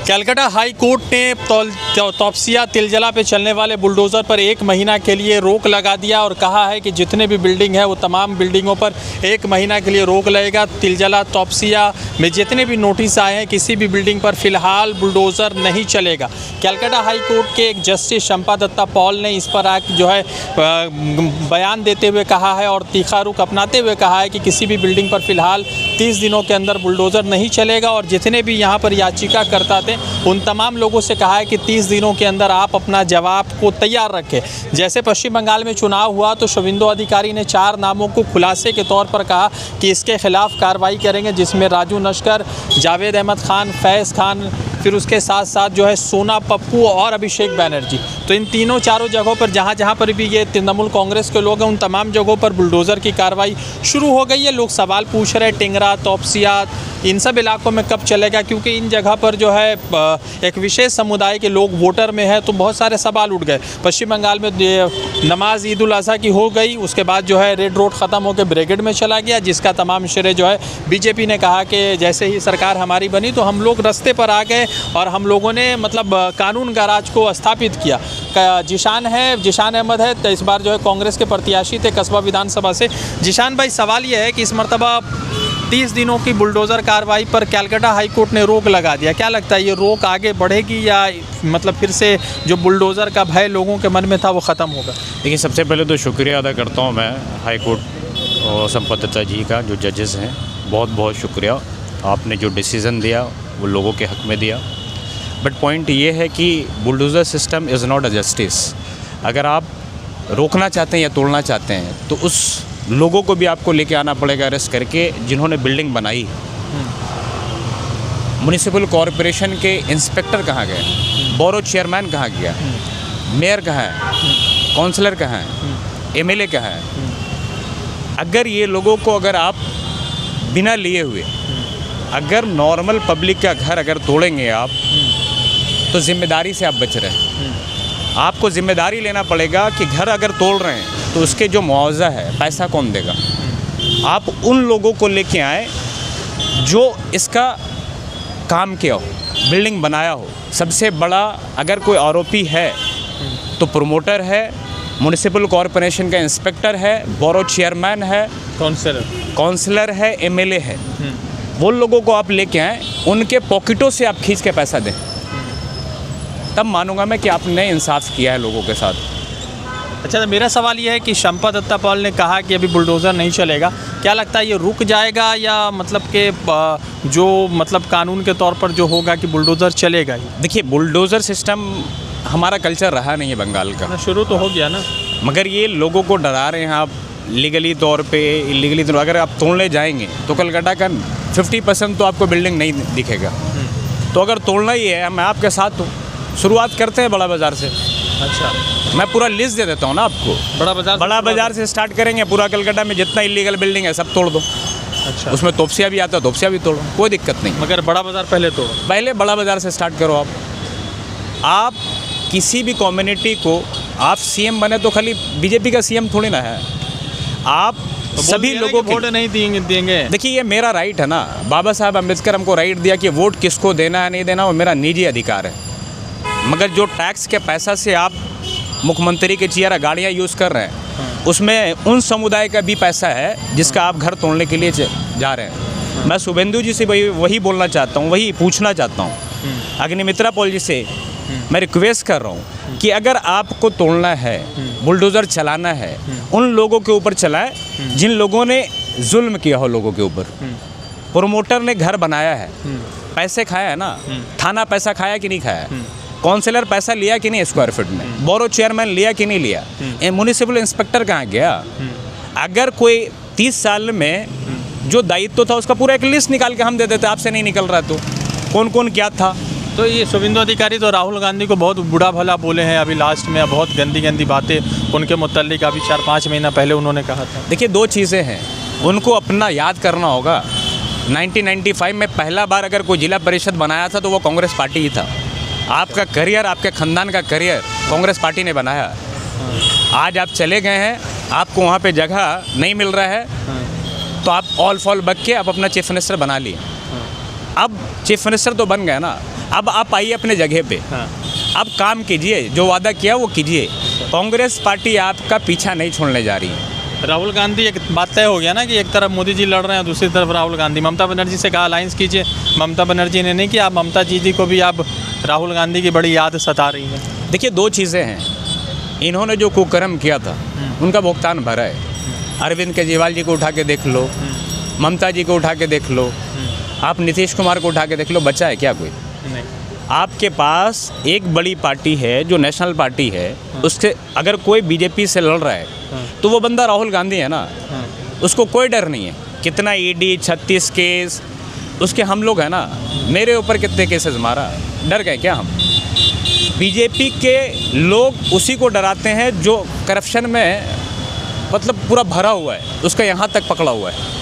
Calcutta high court ने तौबसिया तिलजला पे चलने वाले बुलडोज़र पर 1 महीना के लिए रोक लगा दिया और कहा है कि जितने भी बिल्डिंग है वो तमाम बिल्डिंगों पर 1 महीना के लिए रोक लगेगा। तिलजला तौबसिया में जितने भी नोटिस आए हैं किसी भी बिल्डिंग पर फ़िलहाल बुलडोज़र नहीं चलेगा। कलकत्ता हाई कोर्ट के एक जस्टिस शंपा दत्ता पॉल ने इस पर जो है बयान देते हुए कहा है और तीखा रुख अपनाते हुए कहा है कि किसी भी बिल्डिंग पर फ़िलहाल 30 दिनों के अंदर बुलडोज़र नहीं चलेगा और जितने भी यहाँ पर याचिका करता थे उन तमाम लोगों से कहा है कि 30 दिनों के अंदर आप अपना जवाब को तैयार रखें। जैसे पश्चिम बंगाल में चुनाव हुआ तो शुभेंदु अधिकारी ने 4 नामों को खुलासे के तौर पर कहा कि इसके खिलाफ कार्रवाई करेंगे, जिसमें राजू नस्कर, जावेद अहमद खान, फैज़ खान, फिर उसके साथ साथ जो है सोना पप्पू और अभिषेक बैनर्जी। तो इन चारों जगहों पर जहाँ पर भी ये तृणमूल कांग्रेस के लोग हैं उन तमाम जगहों पर बुलडोज़र की कार्रवाई शुरू हो गई है। लोग सवाल पूछ रहे हैं टिंगरा, तौबसिया, इन सब इलाकों में कब चलेगा, क्योंकि इन जगह पर जो है एक विशेष समुदाय के लोग वोटर में है तो बहुत सारे सवाल उठ गए। पश्चिम बंगाल में नमाज ईद उल अज़हा की हो गई, उसके बाद जो है रेड रोड ख़त्म होकर ब्रिगेड में चला गया, जिसका तमाम श्रेय जो है बीजेपी ने कहा कि जैसे ही सरकार हमारी बनी तो हम लोग रास्ते पर आ गए और हम लोगों ने मतलब कानून का राज को स्थापित किया। जिशान अहमद है तो इस बार जो है कांग्रेस के प्रत्याशी थे कस्बा विधानसभा से। जिशान भाई, सवाल ये है कि इस मरतबा 30 दिनों की बुलडोज़र कार्रवाई पर कलकत्ता हाई कोर्ट ने रोक लगा दिया। क्या लगता है ये रोक आगे बढ़ेगी या मतलब फिर से जो बुलडोज़र का भय लोगों के मन में था वो ख़त्म होगा? देखिए, सबसे पहले तो शुक्रिया अदा करता हूँ मैं हाई कोर्ट और शंपा दत्ता जी का, जो जजेस हैं, बहुत बहुत शुक्रिया। आपने जो डिसीज़न दिया वो लोगों के हक़ में दिया। बट पॉइंट ये है कि bulldozer system is not a justice. अगर आप रोकना चाहते हैं या तोड़ना चाहते हैं तो उस लोगों को भी आपको लेके आना पड़ेगा अरेस्ट करके जिन्होंने बिल्डिंग बनाई। म्युनिसिपल कॉरपोरेशन के इंस्पेक्टर कहाँ गए, बोरो चेयरमैन कहाँ गया, मेयर कहाँ है, काउंसलर कहाँ है, एमएलए कहाँ है? अगर ये लोगों को अगर आप बिना लिए हुए अगर नॉर्मल पब्लिक का घर अगर तोड़ेंगे आप तो ज़िम्मेदारी से आप बच रहे हैं। आपको ज़िम्मेदारी लेना पड़ेगा कि घर अगर तोड़ रहे हैं तो उसके जो मुआवजा है पैसा कौन देगा। आप उन लोगों को लेके आए जो इसका काम किया हो, बिल्डिंग बनाया हो। सबसे बड़ा अगर कोई आरोपी है तो प्रोमोटर है, म्युनिसिपल कॉरपोरेशन का इंस्पेक्टर है, बोरो चेयरमैन है, काउंसलर है, एमएलए है। वो लोगों को आप लेके आए, उनके पॉकेटों से आप खींच के पैसा दें, तब मानूंगा मैं कि आपने इंसाफ किया है लोगों के साथ। अच्छा, तो मेरा सवाल ये है कि शंपा दत्ता पॉल ने कहा कि अभी बुलडोज़र नहीं चलेगा, क्या लगता है ये रुक जाएगा या मतलब कि जो मतलब कानून के तौर पर जो होगा कि बुलडोज़र चलेगा ही? देखिए, बुलडोज़र सिस्टम हमारा कल्चर रहा नहीं है बंगाल का। शुरू तो हो गया ना, मगर ये लोगों को डरा रहे हैं आप लीगली तौर पे, इलीगली तौर। अगर आप तोड़ने जाएंगे तो कलकत्ता का 50% तो आपको बिल्डिंग नहीं दिखेगा। तो अगर तोड़ना ही है, मैं आपके साथ हूँ। शुरुआत करते हैं बड़ा बाज़ार से। अच्छा, मैं पूरा लिस्ट दे देता हूँ ना आपको। बड़ा बाज़ार से स्टार्ट करेंगे, पूरा कलकत्ता में जितना इलीगल बिल्डिंग है सब तोड़ दो। अच्छा, उसमें तौबसिया भी आता है, तौबसिया भी तोड़ो, कोई दिक्कत नहीं। मगर बड़ा बाज़ार पहले बड़ा बाज़ार से स्टार्ट करो। आप किसी भी कम्युनिटी को आप सीएम बने तो खाली बीजेपी का सीएम थोड़ी ना है, आप तो सभी लोगों को वोट नहीं देंगे। देखिए, ये मेरा राइट है ना। बाबा साहब अम्बेडकर हमको राइट दिया कि वोट किसको देना है नहीं देना, वो मेरा निजी अधिकार है। मगर जो टैक्स के पैसा से आप मुख्यमंत्री के चेयर गाड़ियाँ यूज़ कर रहे हैं, उसमें उन समुदाय का भी पैसा है जिसका आप घर तोड़ने के लिए जा रहे हैं। मैं शुभेंदु जी से वही बोलना चाहता हूँ, वही पूछना चाहता हूँ। अग्निमित्रा पॉल जी से मैं रिक्वेस्ट कर रहा हूँ कि अगर आपको तोड़ना है, बुलडोज़र चलाना है, उन लोगों के ऊपर चलाएं जिन लोगों ने जुल्म किया हो लोगों के ऊपर। प्रोमोटर ने घर बनाया है, पैसे खाया है ना, थाना पैसा खाया कि नहीं खाया, काउंसलर पैसा लिया कि नहीं स्क्वायर फीट में, बोरो चेयरमैन लिया कि नहीं लिया, म्युनिसिपल इंस्पेक्टर कहाँ गया। अगर कोई 30 साल में जो दायित्व था उसका पूरा एक लिस्ट निकाल के हम दे देते, आपसे नहीं निकल रहा तो कौन कौन क्या था। तो ये शुभेंदु अधिकारी तो राहुल गांधी को बहुत बुरा भला बोले हैं अभी लास्ट में, बहुत गंदी बातें उनके मुतल्लिक अभी 4-5 महीना पहले उन्होंने कहा था। देखिए, 2 चीज़ें हैं, उनको अपना याद करना होगा। 1995 में पहला बार अगर कोई जिला परिषद बनाया था तो वो कांग्रेस पार्टी ही था। आपका करियर, आपके ख़ानदान का करियर कांग्रेस पार्टी ने बनाया। आज आप चले गए हैं, आपको वहाँ पे जगह नहीं मिल रहा है, तो आप ऑल फॉल बक के आप अपना चीफ मिनिस्टर बना लिए। अब चीफ मिनिस्टर तो बन गए ना, अब आप आइए अपने जगह पे, हाँ। अब काम कीजिए, जो वादा किया वो कीजिए। कांग्रेस पार्टी आपका पीछा नहीं छोड़ने जा रही है। राहुल गांधी, एक बात तय हो गया ना कि एक तरफ मोदी जी लड़ रहे हैं, दूसरी तरफ राहुल गांधी। ममता बनर्जी से कहा अलायंस कीजिए, ममता बनर्जी ने नहीं किया। आप ममता जी को भी आप राहुल गांधी की बड़ी याद सता रही है। देखिए, दो चीज़ें हैं, इन्होंने जो कुकर्म किया था उनका भुगतान भरा है। अरविंद केजरीवाल जी को उठा के देख लो, ममता जी को उठा के देख लो, आप नीतीश कुमार को उठा के देख लो, बचा है क्या कोई? नहीं। आपके पास एक बड़ी पार्टी है जो नेशनल पार्टी है, उससे अगर कोई बीजेपी से लड़ रहा है तो वो बंदा राहुल गांधी है ना, उसको कोई डर नहीं है। कितना ईडी 36 केस उसके हम लोग हैं ना, मेरे ऊपर कितने केसेस मारा, डर गए क्या हम? बीजेपी के लोग उसी को डराते हैं जो करप्शन में मतलब पूरा भरा हुआ है, उसका यहाँ तक पकड़ा हुआ है।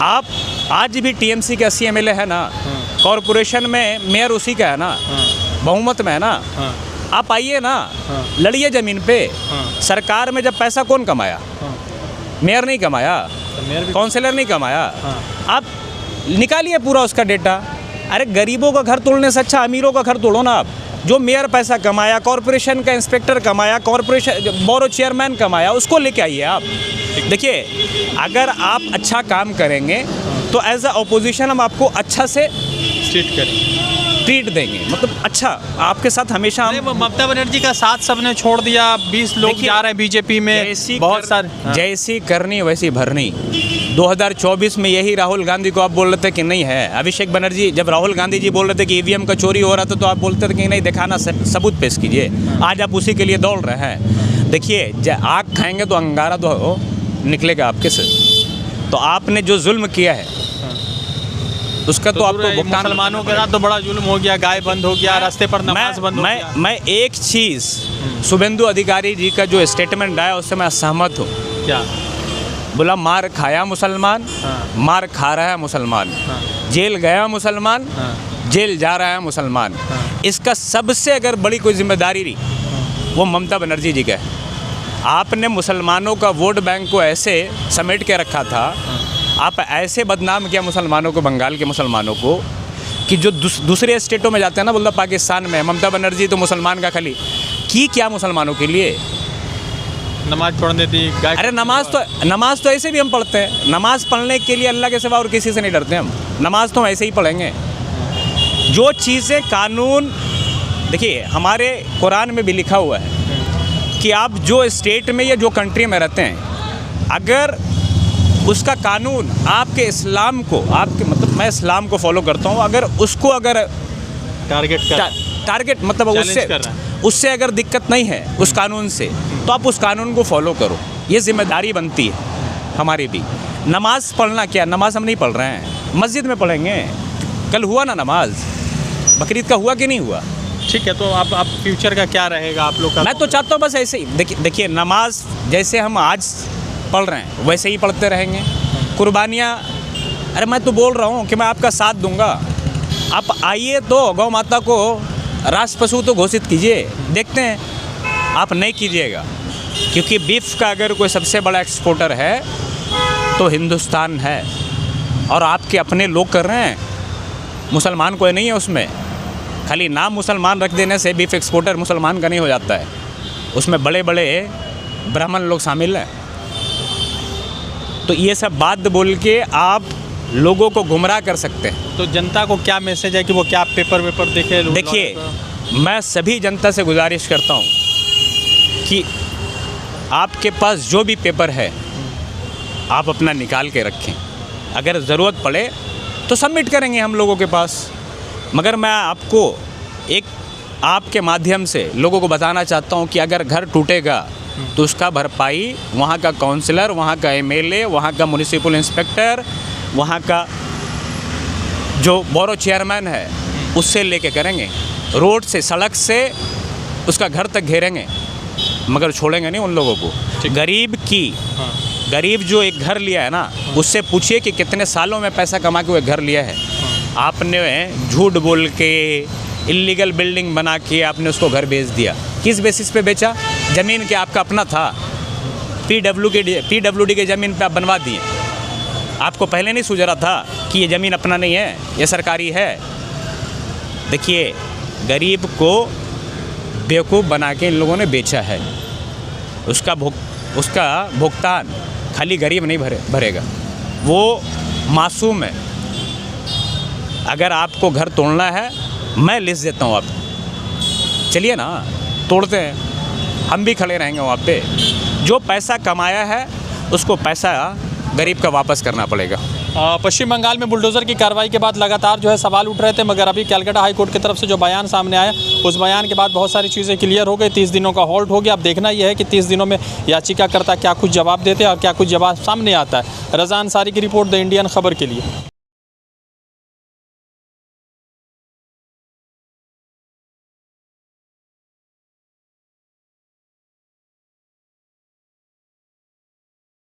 आप आज भी टीएमसी के 80 एमएलए है ना, कॉरपोरेशन में मेयर उसी का है ना, बहुमत में है ना। आप आइए ना, लड़िए ज़मीन पे। सरकार में जब पैसा कौन कमाया? मेयर नहीं कमाया, काउंसलर नहीं कमाया। आप निकालिए पूरा उसका डेटा। अरे गरीबों का घर तोड़ने से अच्छा अमीरों का घर तोड़ो ना आप। जो मेयर पैसा कमाया, कॉरपोरेशन का इंस्पेक्टर कमाया, कॉरपोरेशन बोरो चेयरमैन कमाया, उसको लेके आइए आप। देखिए, अगर आप अच्छा काम करेंगे तो एज अ ऑपोजिशन हम आपको अच्छा से ट्रीट देंगे, मतलब अच्छा आपके साथ हमेशा हम। ममता बनर्जी का साथ सबने छोड़ दिया, 20 लोग जा रहे हैं बीजेपी में, बहुत सारे। जैसी करनी वैसी भरनी। 2024 में यही राहुल गांधी को आप बोल रहे थे कि नहीं है। अभिषेक बनर्जी, जब राहुल गांधी जी बोल रहे थे कि ईवीएम का चोरी हो रहा था तो आप बोलते थे कि नहीं, दिखाना, सबूत पेश कीजिए। आज आप उसी के लिए दौड़ रहे हैं। देखिए, आग खाएंगे तो अंगारा तो निकलेगा आपके से। तो आपने जो जुल्म किया है उसका तो आपको भुगतान। मुसलमानों के साथ तो बड़ा जुल्म हो गया, गाय बंद हो गया, रास्ते पर नमाज बंद हो गया। मैं एक चीज़, शुभेंदु अधिकारी जी का जो स्टेटमेंट आया उससे मैं सहमत हूँ। क्या बोला? मार खाया मुसलमान, मार खा रहा है मुसलमान, जेल गया मुसलमान, जेल जा रहा है मुसलमान। इसका सबसे अगर बड़ी कोई जिम्मेदारी रही वो ममता बनर्जी जी का है। आपने मुसलमानों का वोट बैंक को ऐसे समेट के रखा था, आप ऐसे बदनाम किया मुसलमानों को, बंगाल के मुसलमानों को, कि जो दूसरे स्टेटों में जाते हैं ना, बोलता पाकिस्तान में ममता बनर्जी तो मुसलमान का खाली की क्या मुसलमानों के लिए नमाज पढ़ देती। अरे नमाज तो ऐसे भी हम पढ़ते हैं। नमाज पढ़ने के लिए अल्लाह के सिवा और किसी से नहीं डरते हम। नमाज तो हम ऐसे ही पढ़ेंगे। जो चीज़ें कानून, देखिए हमारे कुरान में भी लिखा हुआ है कि आप जो स्टेट में या जो कंट्री में रहते हैं, अगर उसका कानून आपके इस्लाम को, आपके मतलब मैं इस्लाम को फॉलो करता हूँ, अगर उसको अगर टारगेट मतलब उससे अगर दिक्कत नहीं है उस कानून से, तो आप उस कानून को फॉलो करो। ये जिम्मेदारी बनती है हमारी भी। नमाज पढ़ना क्या, नमाज हम नहीं पढ़ रहे हैं, मस्जिद में पढ़ेंगे। कल हुआ ना नमाज, बकरीद का हुआ कि नहीं हुआ? ठीक है, तो आप फ्यूचर का क्या रहेगा आप लोग का? मैं तो चाहता हूँ बस ऐसे ही। देखिए नमाज जैसे हम आज पढ़ रहे हैं वैसे ही पढ़ते रहेंगे। कुर्बानियाँ, अरे मैं तो बोल रहा हूँ कि मैं आपका साथ दूंगा। आप आइए तो गौ माता को राष्ट्र पशु तो घोषित कीजिए, देखते हैं। आप नहीं कीजिएगा, क्योंकि बीफ का अगर कोई सबसे बड़ा एक्सपोर्टर है तो हिंदुस्तान है, और आपके अपने लोग कर रहे हैं, मुसलमान कोई नहीं है उसमें। खाली नाम मुसलमान रख देने से बीफ एक्सपोर्टर मुसलमान का नहीं हो जाता है, उसमें बड़े बड़े ब्राह्मण लोग शामिल हैं। तो ये सब बात बोल के आप लोगों को गुमराह कर सकते हैं। तो जनता को क्या मैसेज है कि वो क्या पेपर वेपर देखे? देखिए, मैं सभी जनता से गुजारिश करता हूँ कि आपके पास जो भी पेपर है आप अपना निकाल के रखें। अगर ज़रूरत पड़े तो सबमिट करेंगे हम लोगों के पास। मगर मैं आपको एक आपके माध्यम से लोगों को बताना चाहता हूँ कि अगर घर टूटेगा तो उसका भरपाई वहाँ का काउंसलर, वहाँ का एमएलए, वहाँ का म्युनिसिपल इंस्पेक्टर, वहाँ का जो बोरो चेयरमैन है उससे लेके करेंगे। रोड से, सड़क से उसका घर तक घेरेंगे, मगर छोड़ेंगे नहीं उन लोगों को। गरीब जो एक घर लिया है ना, उससे पूछिए कि कितने सालों में पैसा कमा के वो घर लिया है। आपने झूठ बोल के, इल्लीगल बिल्डिंग बना के आपने उसको घर बेच दिया। किस बेसिस पे बेचा? ज़मीन के आपका अपना था, पीडब्ल्यूडी के ज़मीन पे आप बनवा दिए। आपको पहले नहीं सूझ रहा था कि ये ज़मीन अपना नहीं है, ये सरकारी है? देखिए, गरीब को बेवकूफ़ बना के इन लोगों ने बेचा है। उसका भुगतान खाली गरीब नहीं भरेगा, वो मासूम है। अगर आपको घर तोड़ना है, मैं लिस्ट देता हूँ, आप चलिए ना, तोड़ते हैं, हम भी खड़े रहेंगे वहाँ पे। जो पैसा कमाया है उसको पैसा गरीब का वापस करना पड़ेगा। पश्चिम बंगाल में बुलडोज़र की कार्रवाई के बाद लगातार जो है सवाल उठ रहे थे, मगर अभी कलकत्ता हाई कोर्ट की तरफ से जो बयान सामने आया, उस बयान के बाद बहुत सारी चीज़ें क्लियर हो गई। 30 दिनों का होल्ड हो गया। अब देखना यह है कि 30 दिनों में याचिकाकर्ता क्या कुछ जवाब देते हैं और क्या कुछ जवाब सामने आता है। रज़ा अंसारी की रिपोर्ट, द इंडियन खबर के लिए।